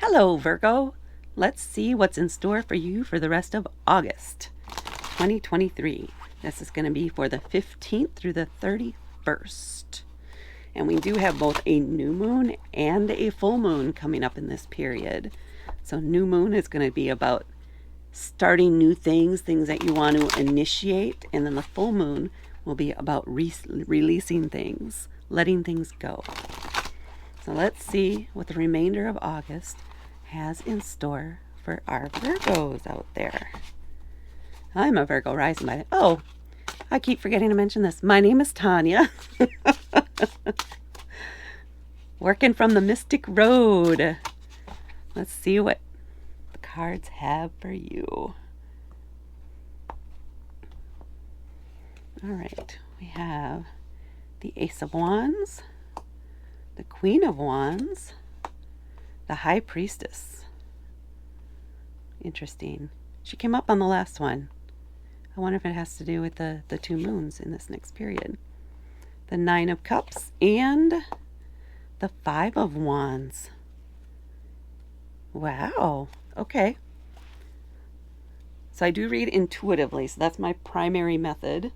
Hello, Virgo. Let's see what's in store for you for the rest of August 2023. This is going to be for the 15th through the 31st. And we do have both a new moon and a full moon coming up in this period. So new moon is going to be about starting new things that you want to initiate. And then the full moon will be about releasing things, letting things go. So let's see what the remainder of August has in store for our Virgos out there. I'm a Virgo rising by. Oh, I keep forgetting to mention this. My name is Tanya. Working from the Mystic Road. Let's see what the cards have for you. All right, we have the Ace of Wands, the Queen of Wands, the High Priestess. Interesting. She came up on the last one. I wonder if it has to do with the two moons in this next period. The Nine of Cups and the Five of Wands. Wow. Okay. So I do read intuitively. So that's my primary method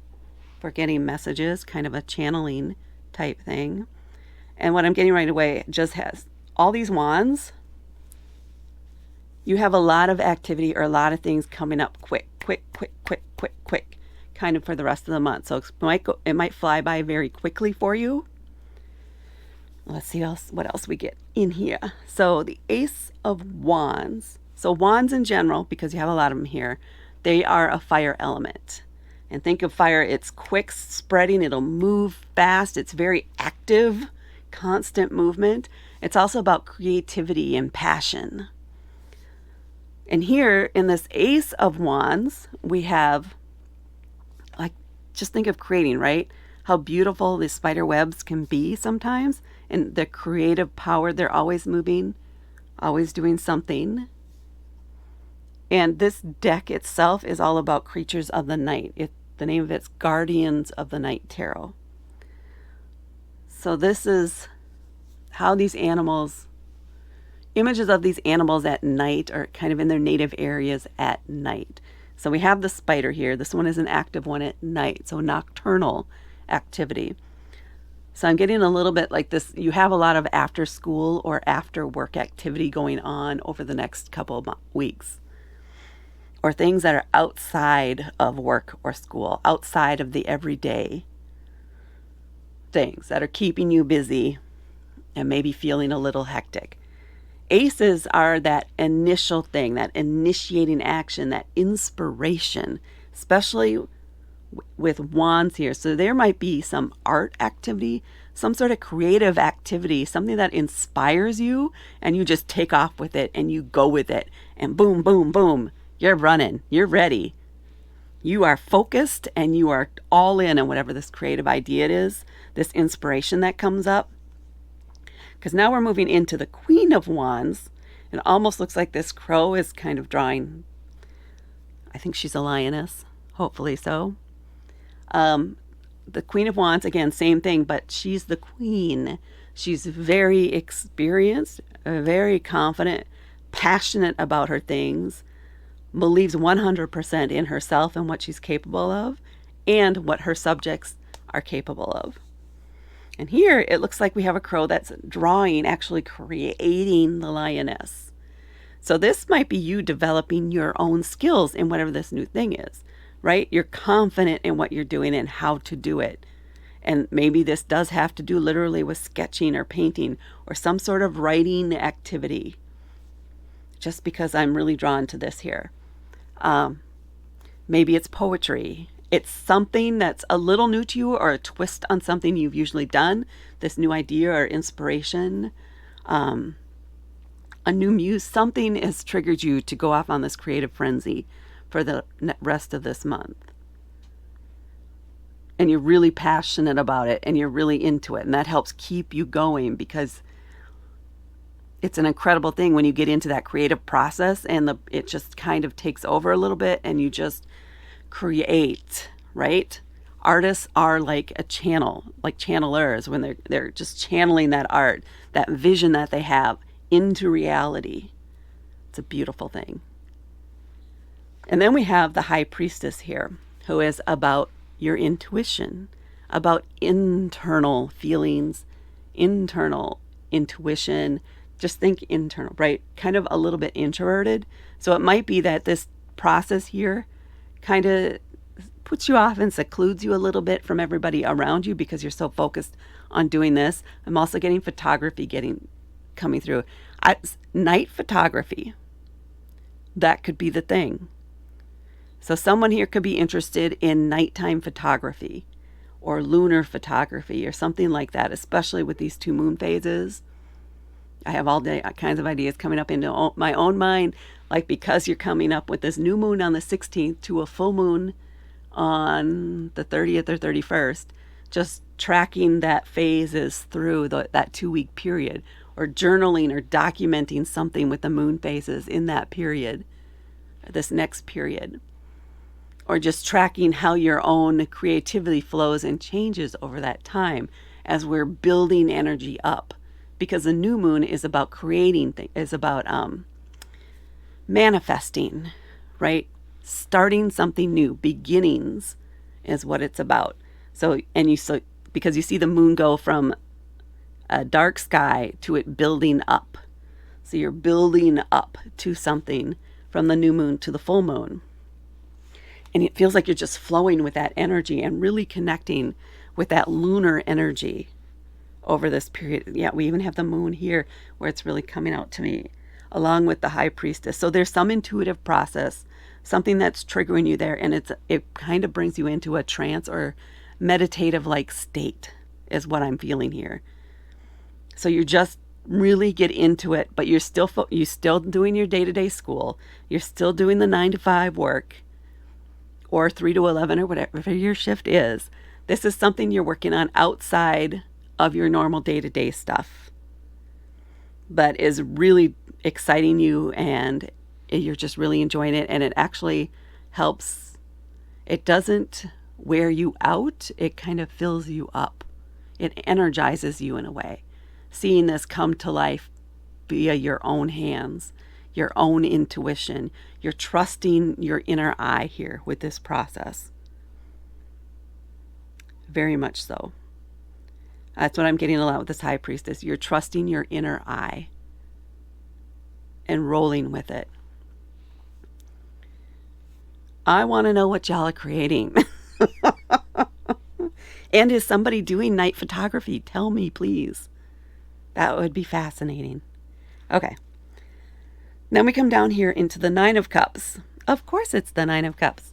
for getting messages, kind of a channeling type thing. And what I'm getting right away just has all these wands. You have a lot of activity or a lot of things coming up quick, kind of for the rest of the month. So it might fly by very quickly for you. Let's see what else we get in here. So the Ace of Wands. So wands in general, because you have a lot of them here, they are a fire element. And think of fire, it's quick spreading, it'll move fast, it's very active, constant movement. It's also about creativity and passion. And here in this Ace of Wands, we have, like, just think of creating, right? How beautiful the spider webs can be sometimes. And the creative power, they're always moving, always doing something. And this deck itself is all about creatures of the night. The name of it's Guardians of the Night Tarot. So this is how these animals, images of these animals at night are kind of in their native areas at night. So we have the spider here. This one is an active one at night, so nocturnal activity. So I'm getting a little bit like this. You have a lot of after school or after work activity going on over the next couple of weeks. Or things that are outside of work or school, outside of the everyday things that are keeping you busy and maybe feeling a little hectic. Aces are that initial thing, that initiating action, that inspiration, especially with wands here. So there might be some art activity, some sort of creative activity, something that inspires you, and you just take off with it and you go with it, and boom, boom, boom, you're running, you're ready. You are focused and you are all in on whatever this creative idea it is, this inspiration that comes up. Because now we're moving into the Queen of Wands. It almost looks like this crow is kind of drawing, I think she's a lioness, hopefully so. The Queen of Wands, again, same thing, but she's the queen. She's very experienced, very confident, passionate about her things, believes 100% in herself and what she's capable of and what her subjects are capable of. And here it looks like we have a crow that's drawing, actually creating the lioness. So this might be you developing your own skills in whatever this new thing is, right? You're confident in what you're doing and how to do it. And maybe this does have to do literally with sketching or painting or some sort of writing activity. Just because I'm really drawn to this here. Maybe it's poetry. It's something that's a little new to you or a twist on something you've usually done. This new idea or inspiration, a new muse, something has triggered you to go off on this creative frenzy for the rest of this month. And you're really passionate about it and you're really into it. And that helps keep you going because it's an incredible thing when you get into that creative process and it just kind of takes over a little bit and you just create, right? Artists are like a channel, like channelers when they're just channeling that art, that vision that they have into reality. That's a beautiful thing. And then we have the High Priestess here, who is about your intuition, about internal feelings, internal intuition. Just think internal, right? Kind of a little bit introverted. So it might be that this process here kind of puts you off and secludes you a little bit from everybody around you because you're so focused on doing this. I'm also getting photography coming through. Night photography. That could be the thing. So someone here could be interested in nighttime photography or lunar photography or something like that, especially with these 2 moon phases. I have all day kinds of ideas coming up into my own mind, like because you're coming up with this new moon on the 16th to a full moon on the 30th or 31st, just tracking that phases through that 2-week period, or journaling or documenting something with the moon phases in that period, this next period. Or just tracking how your own creativity flows and changes over that time as we're building energy up. Because the new moon is about creating things, is about manifesting, right? Starting something new. Beginnings is what it's about. So because you see the moon go from a dark sky to it building up. So you're building up to something from the new moon to the full moon. And it feels like you're just flowing with that energy and really connecting with that lunar energy over this period. Yeah, we even have the moon here where it's really coming out to me, along with the High Priestess. So there's some intuitive process, something that's triggering you there, and it kind of brings you into a trance or meditative-like state is what I'm feeling here. So you just really get into it, but you're still doing your day-to-day school. You're still doing the 9 to 5 work, or 3 to 11, or whatever your shift is. This is something you're working on outside of your normal day-to-day stuff, but is really exciting you, and you're just really enjoying it. And it actually helps. It doesn't wear you out. It kind of fills you up. It energizes you in a way. Seeing this come to life via your own hands, your own intuition. You're trusting your inner eye here with this process. Very much so. That's what I'm getting a lot with this High Priestess. You're trusting your inner eye and rolling with it. I want to know what y'all are creating. And is somebody doing night photography? Tell me, please. That would be fascinating. Okay. Then we come down here into the 9 of Cups. Of course it's the 9 of Cups.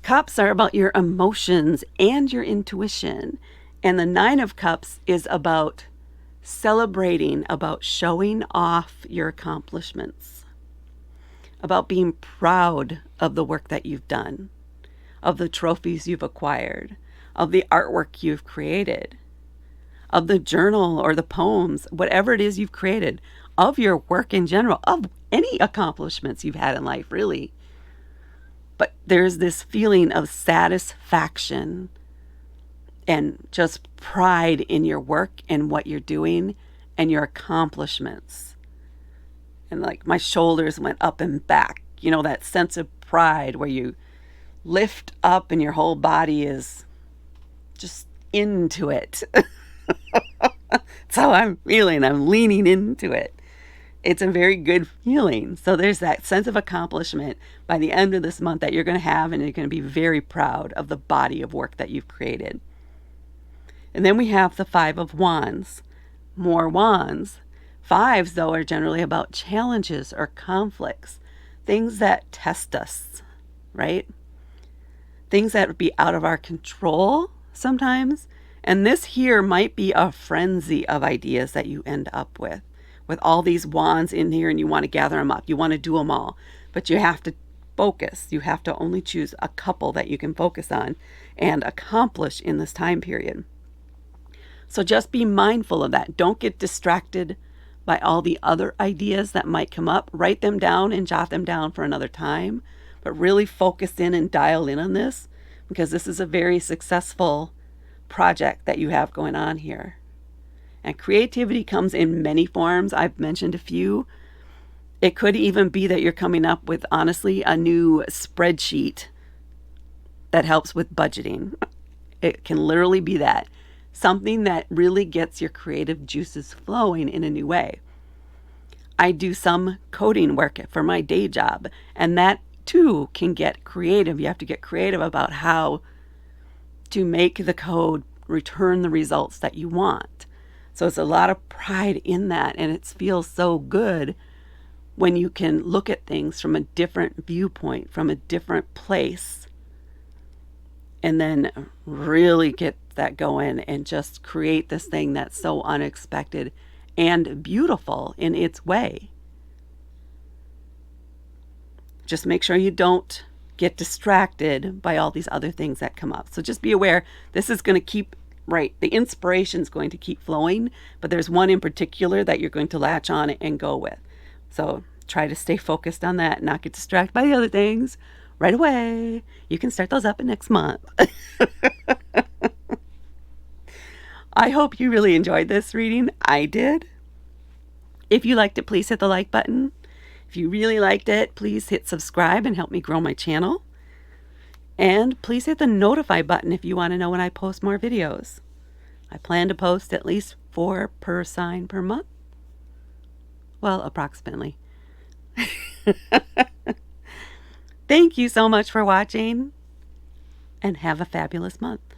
Cups are about your emotions and your intuition. And the 9 of Cups is about celebrating, about showing off your accomplishments, about being proud of the work that you've done, of the trophies you've acquired, of the artwork you've created, of the journal or the poems, whatever it is you've created, of your work in general, of any accomplishments you've had in life, really. But there's this feeling of satisfaction and just pride in your work and what you're doing and your accomplishments. And like my shoulders went up and back, you know, that sense of pride where you lift up and your whole body is just into it. That's how I'm feeling. I'm leaning into it. It's a very good feeling. So there's that sense of accomplishment by the end of this month that you're going to have, and you're going to be very proud of the body of work that you've created. And then we have the 5 of Wands. More wands. 5s, though, are generally about challenges or conflicts, things that test us, right? Things that would be out of our control sometimes. And this here might be a frenzy of ideas that you end up with all these wands in here, and you want to gather them up. You want to do them all, but you have to focus. You have to only choose a couple that you can focus on and accomplish in this time period. So just be mindful of that. Don't get distracted by all the other ideas that might come up. Write them down and jot them down for another time, but really focus in and dial in on this, because this is a very successful project that you have going on here. And creativity comes in many forms. I've mentioned a few. It could even be that you're coming up with, honestly, a new spreadsheet that helps with budgeting. It can literally be that. Something that really gets your creative juices flowing in a new way. I do some coding work for my day job, and that too can get creative. You have to get creative about how to make the code return the results that you want. So it's a lot of pride in that, and it feels so good when you can look at things from a different viewpoint, from a different place, and then really get that going and just create this thing that's so unexpected and beautiful in its way. Just make sure you don't get distracted by all these other things that come up. So just be aware, this is going to keep, right, the inspiration is going to keep flowing, but there's one in particular that you're going to latch on and go with. So try to stay focused on that, not get distracted by the other things right away. You can start those up in next month. I hope you really enjoyed this reading. I did. If you liked it, please hit the like button. If you really liked it, please hit subscribe and help me grow my channel. And please hit the notify button if you want to know when I post more videos. I plan to post at least 4 per sign per month. Well, approximately. Thank you so much for watching, and have a fabulous month.